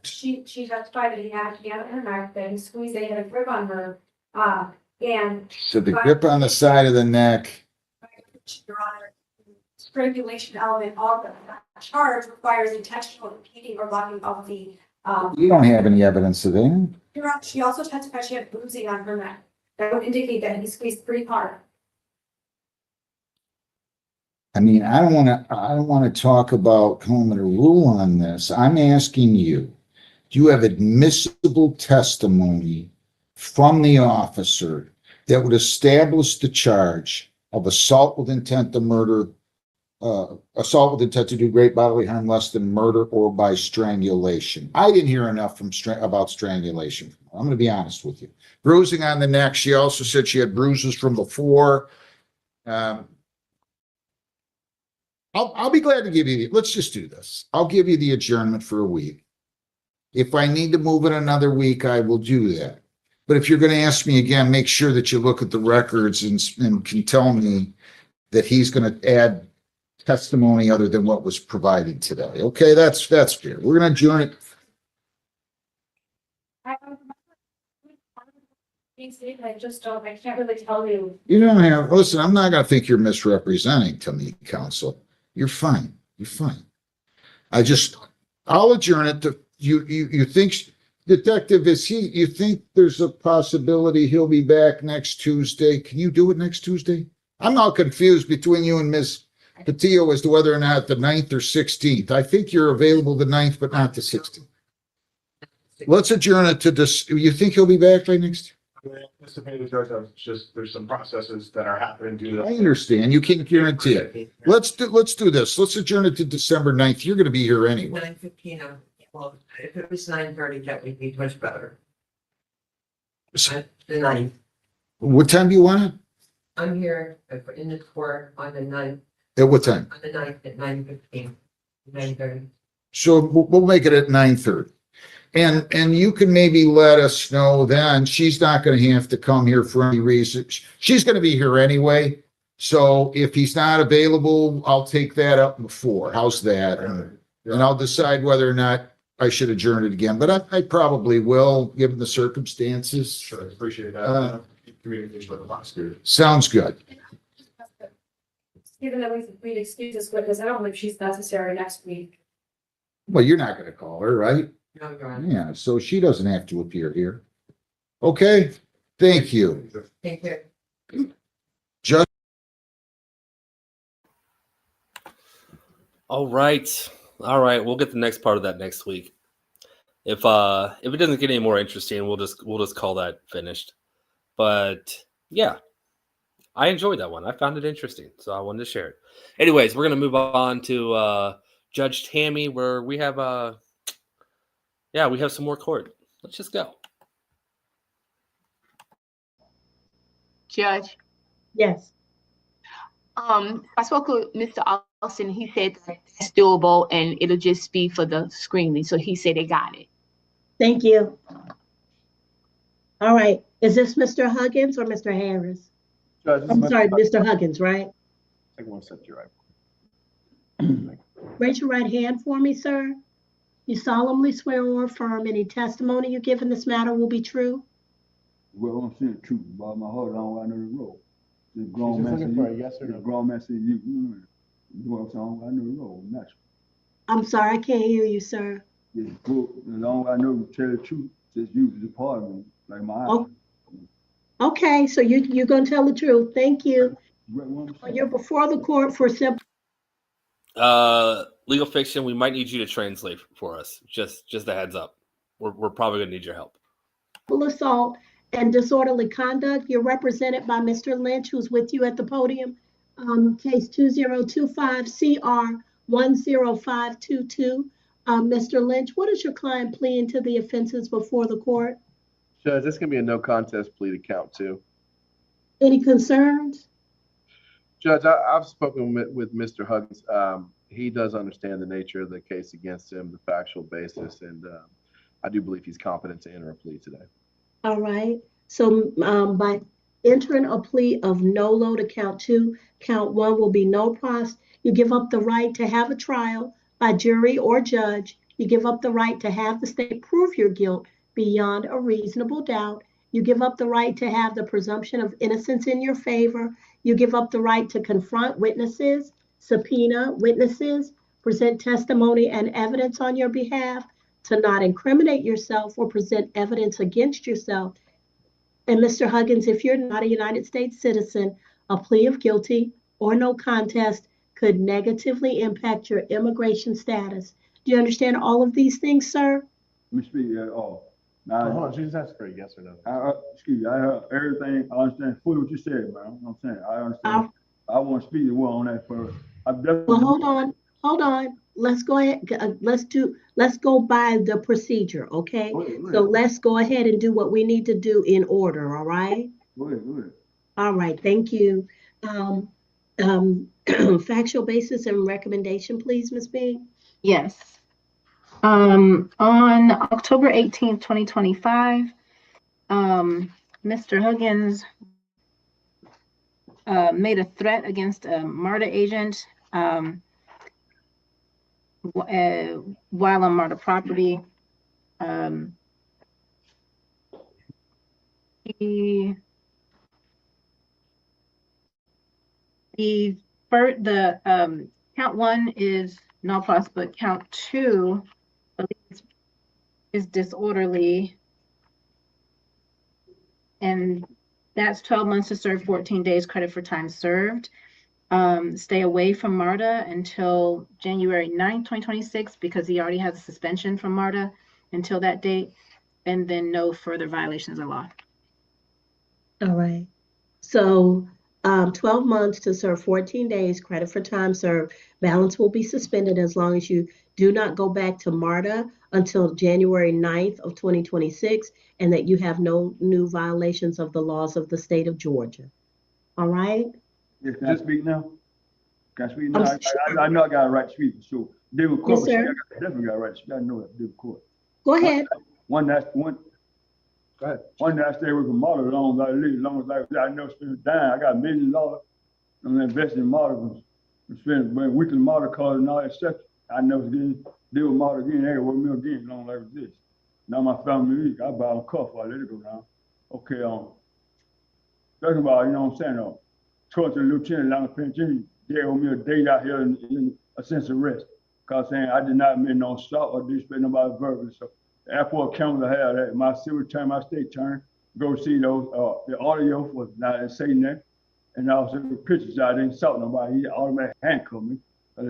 She testified that he had her neck, that he squeezed, they had a grip on her, and. So the grip on the side of the neck. Your Honor, strangulation element of the charge requires intentional impeding or blocking of the. You don't have any evidence of that. Your Honor, she also testified she had bruising on her neck. That would indicate that he squeezed pretty hard. I mean, I don't want to talk about coming to rule on this. I'm asking you, do you have admissible testimony from the officer that would establish the charge of assault with intent to murder, assault with intent to do great bodily harm, less than murder or by strangulation? I didn't hear enough about strangulation. I'm going to be honest with you. Bruising on the neck. She also said she had bruises from before. I'll be glad to give you, let's just do this. I'll give you the adjournment for a week. If I need to move it another week, I will do that. But if you're going to ask me again, make sure that you look at the records and can tell me that he's going to add testimony other than what was provided today. Okay, that's fair. We're going to adjourn it. I just don't, I can't really tell you. You don't have, listen, I'm not going to think you're misrepresenting to me, counsel. You're fine. You're fine. I'll adjourn it to, you think, Detective, you think there's a possibility he'll be back next Tuesday? Can you do it next Tuesday? I'm all confused between you and Ms. Patillo as to whether or not the 9th or 16th. I think you're available the 9th, but not the 16th. Let's adjourn it to this. You think he'll be back by next? Mr. Painter, Judge, there's some processes that are happening due to. I understand. You can't guarantee it. Let's do this. Let's adjourn it to December 9th. You're going to be here anyway. 9:15, well, if it was 9:30, that would be much better. The 9th. What time do you want it? I'm here in the court on the 9th, At what time? on the 9th at 9:15, 9:30. So we'll make it at 9:30. And you can maybe let us know then. She's not going to have to come here for any reason. She's going to be here anyway. So if he's not available, I'll take that up before. How's that? And I'll decide whether or not I should adjourn it again, but I probably will, given the circumstances. Sure, appreciate that. Communication with the prosecutor. Sounds good. Given that we'd excuse this witness, I don't believe she's necessary next week. Well, you're not going to call her, right? No, Your Honor. Yeah, so she doesn't have to appear here. Okay, thank you. Thank you. All right. We'll get the next part of that next week. If it doesn't get any more interesting, we'll just call that finished. But yeah, I enjoyed that one. I found it interesting, so I wanted to share it. Anyways, we're gonna move on to Judge Tammi, where we have some more court. Let's just go. Judge. Yes. I spoke with Mr. Austin. He said that's doable and it'll just be for the screening. So he said they got it. Thank you. All right. Is this Mr. Huggins or Mr. Harris? Judge, I'm sorry, Mr. Huggins, right? I want to set you right. Raise your right hand for me, sir. You solemnly swear or affirm any testimony you give in this matter will be true? Well, I'm saying truth, but my heart, I don't want to know the road. The She's grown just man looking said, for a yes or the no. grown man said, you know what I'm saying, I don't want to know the road, natural. I'm sorry, I can't hear you, sir. Yeah, cool. And I don't want to know, tell the truth, just use the part of me, like my eyes. Oh. Okay, so you're gonna tell the truth. Thank you. You're before the court for simple Legal fiction. We might need you to translate for us. Just a heads up. We're probably gonna need your help. assault and disorderly conduct. You're represented by Mr. Lynch, who's with you at the podium. Case 2025 CR 10522. Mr. Lynch, what is your client pleading to the offenses before the court? Judge, this can be a no contest plea to count two. Any concerns? Judge, I've spoken with Mr. Huggins. He does understand the nature of the case against him, the factual basis, and I do believe he's competent to enter a plea today. All right. So by entering a plea of nolo to count two, count one will be no pros. You give up the right to have a trial by jury or judge. You give up the right to have the state prove your guilt beyond a reasonable doubt. You give up the right to have the presumption of innocence in your favor. You give up the right to confront witnesses, subpoena witnesses, present testimony and evidence on your behalf, to not incriminate yourself or present evidence against yourself. And Mr. Huggins, if you're not a United States citizen, a plea of guilty or no contest could negatively impact your immigration status. Do you understand all of these things, sir? Let me speak at all. Now, Hold on, she just asked for a yes or no. excuse me, I heard everything, I understand fully what you said, man, you know what I'm saying, I understand. I want to speak well on that first. Well, hold on. Let's go ahead. Let's go by the procedure, okay? Go ahead. So let's go ahead and do what we need to do in order, all right? Go ahead. All right, thank you. factual basis and recommendation, please, Ms. Bing? Yes. On October 18th, 2025, Mr. Huggins made a threat against a MARTA agent while on MARTA property. The count one is no plus, but count two is disorderly, and that's 12 months to serve, 14 days credit for time served. Stay away from MARTA until January 9th, 2026, because he already has a suspension from MARTA until that date, and then no further violations of law. All right. So 12 months to serve 14 days, credit for time served. Balance will be suspended as long as you do not go back to MARTA until January 9th of 2026, and that you have no new violations of the laws of the state of Georgia. All right? Yeah, can I speak now? Can I speak now? I know I got a right to speak, so deal with court. Yes, sir. I definitely got a right to speak. I know that deal with court. Go ahead. One that I stay with a model as long as I live, as long as I never spend a dime. I got $1 million. I'm investing in models. I'm spending weekly model cards and all that stuff. I never deal with model again. They work me again as long as this. Now my family week, I buy a car before I let it go down. Okay, talking about, you know what I'm saying, talking to the lieutenant down the penitentiary, they owe me a date out here in a sense of rest. Cause saying I did not make no stop or disrespect nobody verbally. So the airport camera have that. My civil turn, my state turn, go see those the audio was not saying that. And also the pictures I didn't insult nobody. He automatically handcuffed me.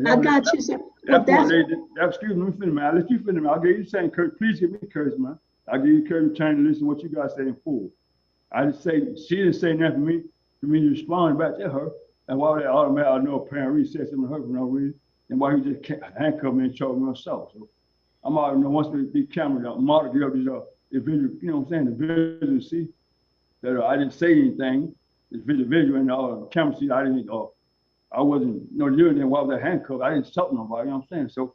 I got you, sir. Excuse me, finish, man. I'll let you finish, man. I'll give you the same courage. Please give me courage, man. I'll give you courage to turn and listen to what you guys say in full. I didn't say, she didn't say nothing for me to respond back to her. And why they automatically, I know apparently said something to her for no reason. And why he just handcuffed me and charged me assault. So I'm out, once the camera, model get up this visual, you know what I'm saying, the visual see that I didn't say anything. This visual and the camera see, I wasn't doing that while they handcuffed. I didn't stop nobody, you know what I'm saying? So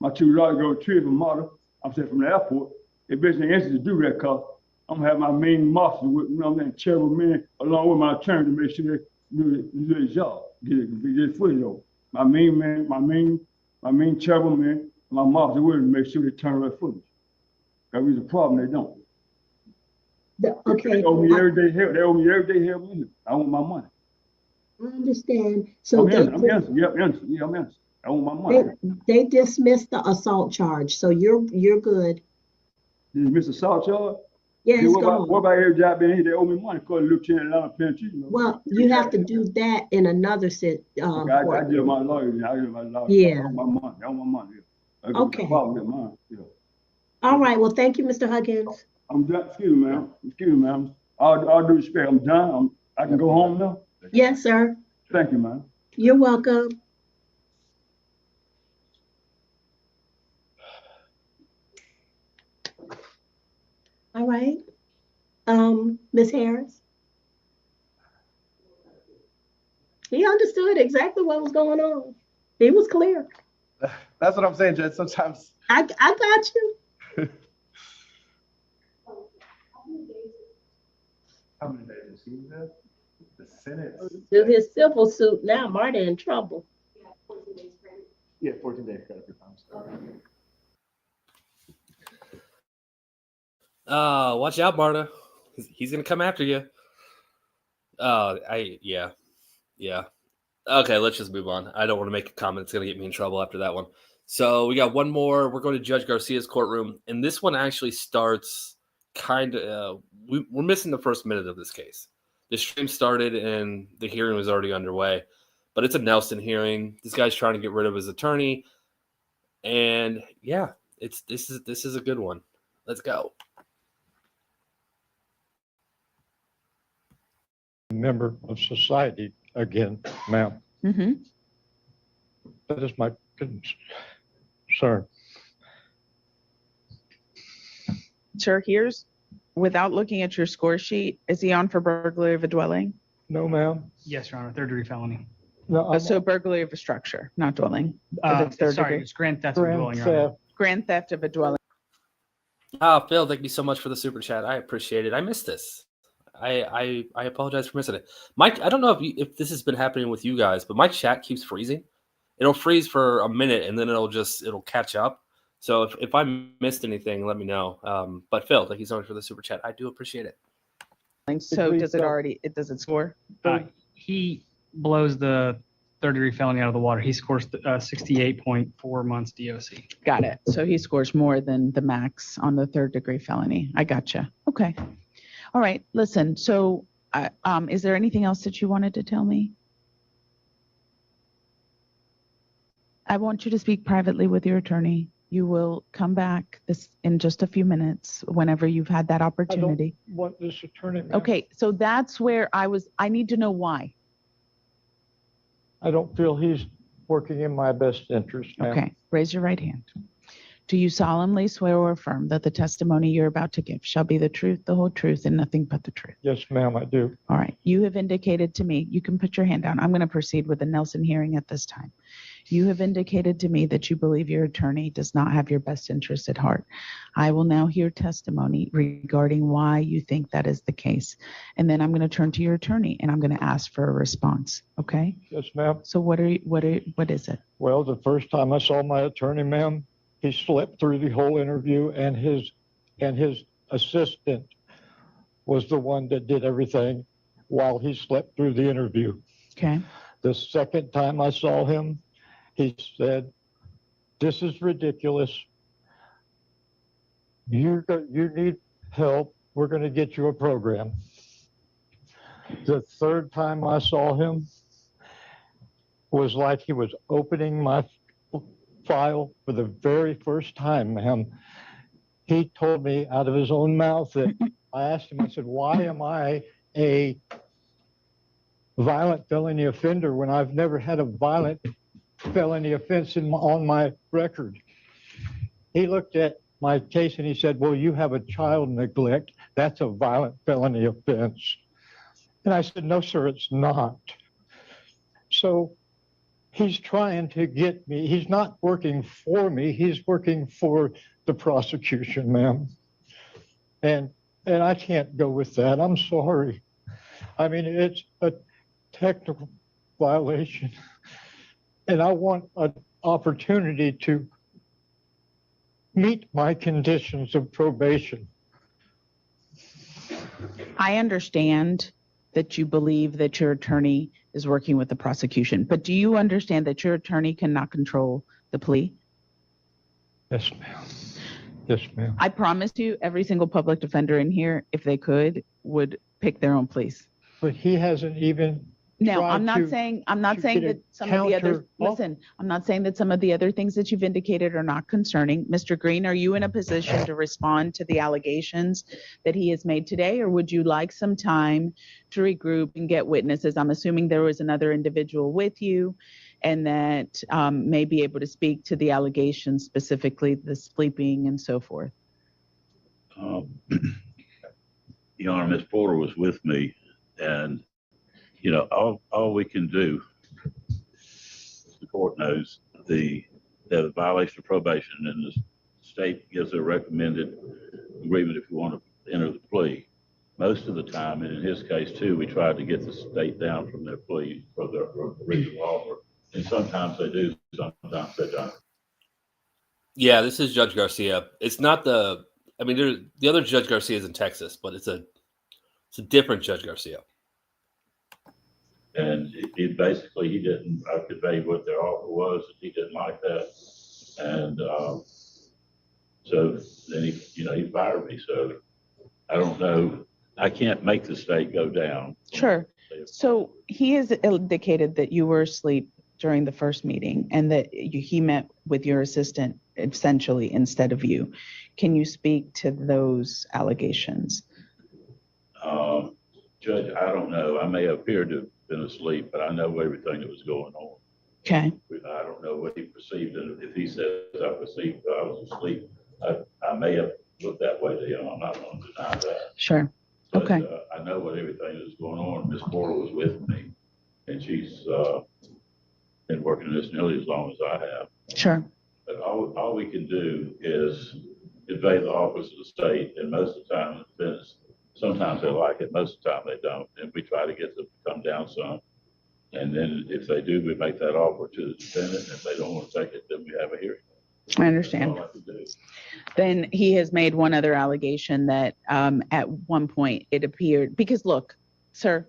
my two daughters go retrieve a model, I'm saying from the airport. It basically answers to do that because I'm gonna have my main marshal with, you know what I'm saying, chairman men along with my attorney to make sure they do their job, get it footage over. My main man, my main chairman man, my marshal with to make sure they turn that footage. That was a problem, they don't. Okay. They owe me every day help. They owe me every day help. I want my money. I understand. So I'm innocent. Yeah, I'm innocent. I want my money. They dismissed the assault charge, so you're good. Dismiss assault charge? Yeah, it's gone. What about every job in here? They owe me money because Lieutenant Atlanta Penitentiary. Well, you have to do that in another sit. Okay, I deal with my lawyer. Yeah. I want my money. Yeah. Okay. Mine. Yeah. All right. Well, thank you, Mr. Huggins. I'm done. Excuse me, ma'am. All due respect. I'm done. I can go home now. Yes, sir. Thank you, ma'am. You're welcome. All right. Ms. Harris. He understood exactly what was going on. He was clear. That's what I'm saying, Judge. Sometimes I got you. how many days is he there? The Senate. Do his civil suit now. Marta in trouble. Yeah, 14 days credit for time. Watch out, Marta. He's gonna come after you. Yeah. Okay, let's just move on. I don't want to make a comment. It's gonna get me in trouble after that one. So we got one more. We're going to Judge Garcia's courtroom, and this one actually starts kind of. We're missing the first minute of this case. The stream started and the hearing was already underway, but it's a Nelson hearing. This guy's trying to get rid of his attorney, and yeah, this is a good one. Let's go. Member of society again, ma'am. Mm-hmm. That is my concern. Sir, without looking at your score sheet, is he on for burglary of a dwelling? No, ma'am. Yes, Your Honor, third degree felony. No, So burglary of a structure, not dwelling. Sorry, degree. it's grand theft of a grand dwelling, Your Honor. theft. Grand theft of a dwelling. Phil, thank you so much for the super chat. I appreciate it. I missed this. I apologize for missing it. Mike, I don't know if this has been happening with you guys, but my chat keeps freezing. It'll freeze for a minute and then it'll catch up. So if I missed anything, let me know. But Phil, thank you so much for the super chat. I do appreciate it. So does it score? He blows the third-degree felony out of the water. He scores 68.4 months DOC. Got it. So he scores more than the max on the third-degree felony. I gotcha. Okay. All right. Listen. So, is there anything else that you wanted to tell me? I want you to speak privately with your attorney. You will come back in just a few minutes whenever you've had that opportunity. I don't want this attorney. Ma'am. Okay. So that's where I need to know why. I don't feel he's working in my best interest, ma'am. Okay. Raise your right hand. Do you solemnly swear or affirm that the testimony you're about to give shall be the truth, the whole truth, and nothing but the truth? Yes, ma'am, I do. All right. You have indicated to me, you can put your hand down. I'm going to proceed with the Nelson hearing at this time. You have indicated to me that you believe your attorney does not have your best interest at heart. I will now hear testimony regarding why you think that is the case. And then I'm going to turn to your attorney and I'm going to ask for a response. Okay? Yes, ma'am. So what is it? Well, the first time I saw my attorney, ma'am, he slept through the whole interview, and his assistant was the one that did everything while he slept through the interview. Okay. The second time I saw him, he said, "This is ridiculous. You need help. We're going to get you a program." The third time I saw him was like he was opening my file for the very first time, ma'am. He told me out of his own mouth that I asked him, I said, "Why am I a violent felony offender when I've never had a violent felony offense on my record?" He looked at my case and he said, "Well, you have a child neglect. That's a violent felony offense." And I said, "No, sir, it's not." So he's trying to get me. He's not working for me. He's working for the prosecution, ma'am. And I can't go with that. I'm sorry. I mean, it's a technical violation. And I want an opportunity to meet my conditions of probation. I understand that you believe that your attorney is working with the prosecution, but do you understand that your attorney cannot control the plea? Yes, ma'am. Yes, ma'am. I promise you, every single public defender in here, if they could, would pick their own pleas. But he hasn't even. Now, I'm not saying that some of the other, listen, I'm not saying that some of the other things that you've indicated are not concerning. Mr. Green, are you in a position to respond to the allegations that he has made today, or would you like some time to regroup and get witnesses? I'm assuming there was another individual with you and that may be able to speak to the allegations, specifically the sleeping and so forth. Your Honor, Ms. Porter was with me, and you know, all we can do, the court knows, the violation of probation, and the state gives a recommended agreement if you want to enter the plea. Most of the time, and in his case too, we tried to get the state down from their plea for their original offer. And sometimes they do, sometimes they don't. Yeah, this is Judge Garcia. It's not the other Judge Garcia is in Texas, but it's a different Judge Garcia. And it basically, he didn't convey what their offer was, and he didn't like that. And so then he fired me. So I don't know. I can't make the state go down. Sure. So he has indicated that you were asleep during the first meeting and that he met with your assistant essentially instead of you. Can you speak to those allegations? Judge, I don't know. I may appear to have been asleep, but I know everything that was going on. Okay. I don't know what he perceived. And if he says I perceived I was asleep, I may have looked that way to him. I'm not going to deny that. Sure. But, okay. I know what everything that's going on. Ms. Porter was with me, and she's been working in this nearly as long as I have. Sure. But all we can do is convey the office of the state, and most of the time, the defendants, sometimes they like it, most of the time they don't, and we try to get them to come down some. And then if they do, we make that offer to the defendant, and if they don't want to take it, then we have a hearing. I understand. That's all I can do. Then he has made one other allegation that at one point it appeared, because look, sir,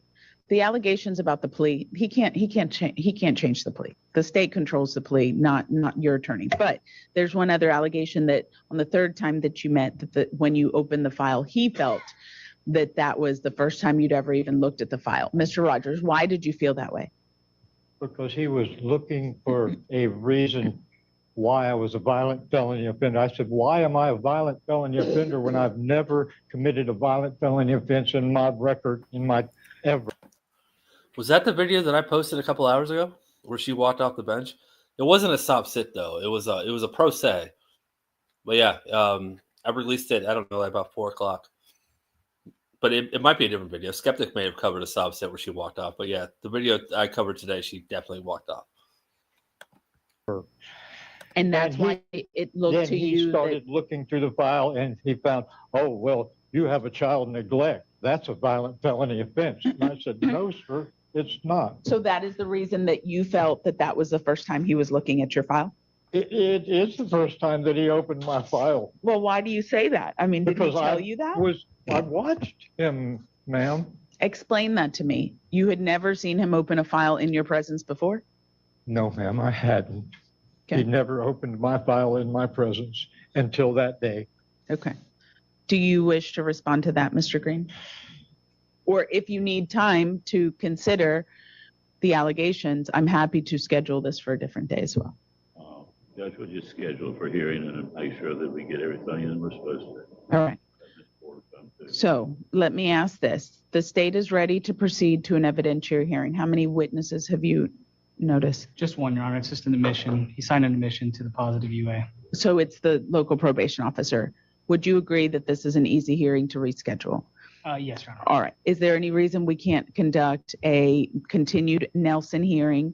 the allegations about the plea, he can't change the plea. The state controls the plea, not your attorney. But there's one other allegation that on the third time that you met, when you opened the file, he felt that was the first time you'd ever even looked at the file. Mr. Rogers, why did you feel that way? Because he was looking for a reason why I was a violent felony offender. I said, why am I a violent felony offender when I've never committed a violent felony offense in my record, ever? Was that the video that I posted a couple hours ago where she walked off the bench? It wasn't a stop sit though. It was a pro se. But yeah, I released it, I don't know, about 4:00. But it might be a different video. Skeptic may have covered a stop sit where she walked off. But yeah, the video I covered today, she definitely walked off. And that's why it looked to you. He started looking through the file and he found, oh, well, you have a child neglect. That's a violent felony offense. And I said, no, sir, it's not. So that is the reason that you felt that was the first time he was looking at your file? It is the first time that he opened my file. Well, why do you say that? I mean, did he Because tell you that? I watched him, ma'am. Explain that to me. You had never seen him open a file in your presence before? No, ma'am, I hadn't. Okay. He never opened my file in my presence until that day. Okay. Do you wish to respond to that, Mr. Green? Or if you need time to consider the allegations, I'm happy to schedule this for a different day as well. Judge, we'll just schedule for hearing and make sure that we get everything in we're supposed to. All right. So let me ask this. The state is ready to proceed to an evidentiary hearing. How many witnesses have you noticed? Just one, Your Honor. It's just an admission. He signed an admission to the positive UA. So it's the local probation officer. Would you agree that this is an easy hearing to reschedule? Yes, Your Honor. All right. Is there any reason we can't conduct a continued Nelson hearing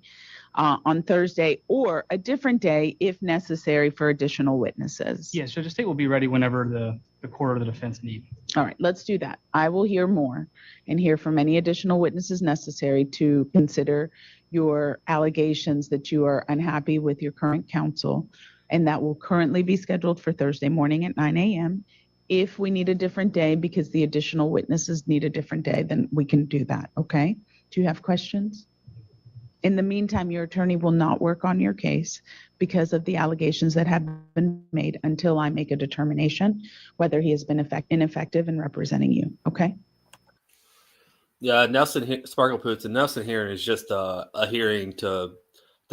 on Thursday or a different day if necessary for additional witnesses? Yes, Judge, the state will be ready whenever the court or the defense need. All right, let's do that. I will hear more and hear from any additional witnesses necessary to consider your allegations that you are unhappy with your current counsel, and that will currently be scheduled for Thursday morning at 9 a.m. If we need a different day because the additional witnesses need a different day, then we can do that, okay? Do you have questions? In the meantime, your attorney will not work on your case because of the allegations that have been made until I make a determination whether he has been ineffective in representing you, okay? Yeah, Sparkle Poots, and Nelson hearing is just a hearing to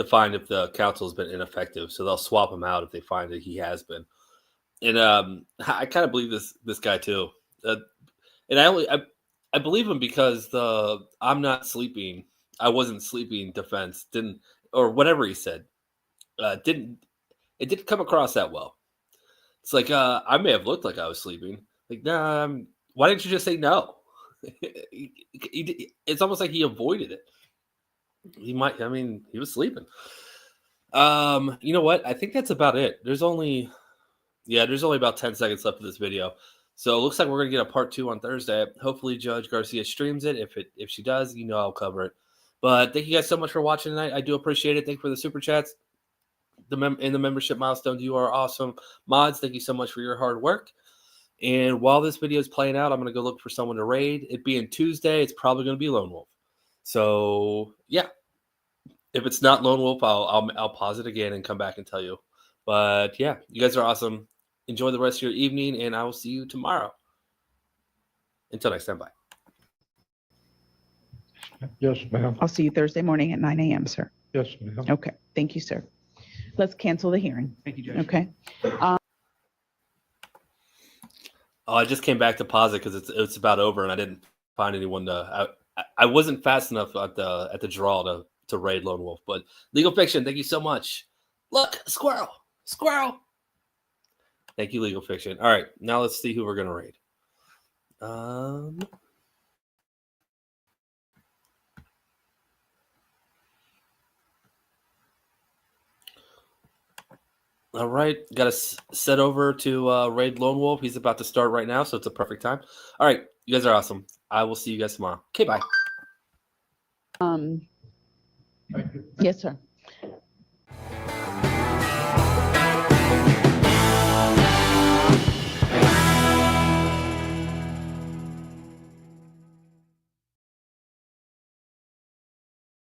find if the counsel has been ineffective. So they'll swap him out if they find that he has been. And I kind of believe this guy too. And I believe him because I'm not sleeping. I wasn't sleeping defense didn't, or whatever he said, didn't come across that well. It's like I may have looked like I was sleeping. Like, nah, why didn't you just say no? It's almost like he avoided it. He was sleeping. You know what? I think that's about it. There's only about 10 seconds left of this video. So it looks like we're going to get a part 2 on Thursday. Hopefully Judge Garcia streams it. If she does, I'll cover it. But thank you guys so much for watching tonight. I do appreciate it. Thank you for the super chats. In the membership milestones, you are awesome. Mods, thank you so much for your hard work. And while this video is playing out, I'm going to go look for someone to raid. It being Tuesday, it's probably going to be Lone Wolf. So, yeah. If it's not Lone Wolf, I'll pause it again and come back and tell you. But, yeah, you guys are awesome. Enjoy the rest of your evening, and I will see you tomorrow. Until next time, bye. Yes, ma'am. I'll see you Thursday morning at 9 a.m., sir. Yes, ma'am. Okay. Thank you, sir. Let's cancel the hearing. Thank you, Judge. Okay. I just came back to pause it because it's about over, and I didn't find anyone to. I wasn't fast enough at the draw to raid Lone Wolf. But Legal Fiction, thank you so much. Look, squirrel. Thank you, Legal Fiction. All right, now let's see who we're gonna raid. All right, got to set over to Raid Lone Wolf. He's about to start right now, so it's a perfect time. All right, you guys are awesome. I will see you guys tomorrow. Okay, bye. Yes, sir.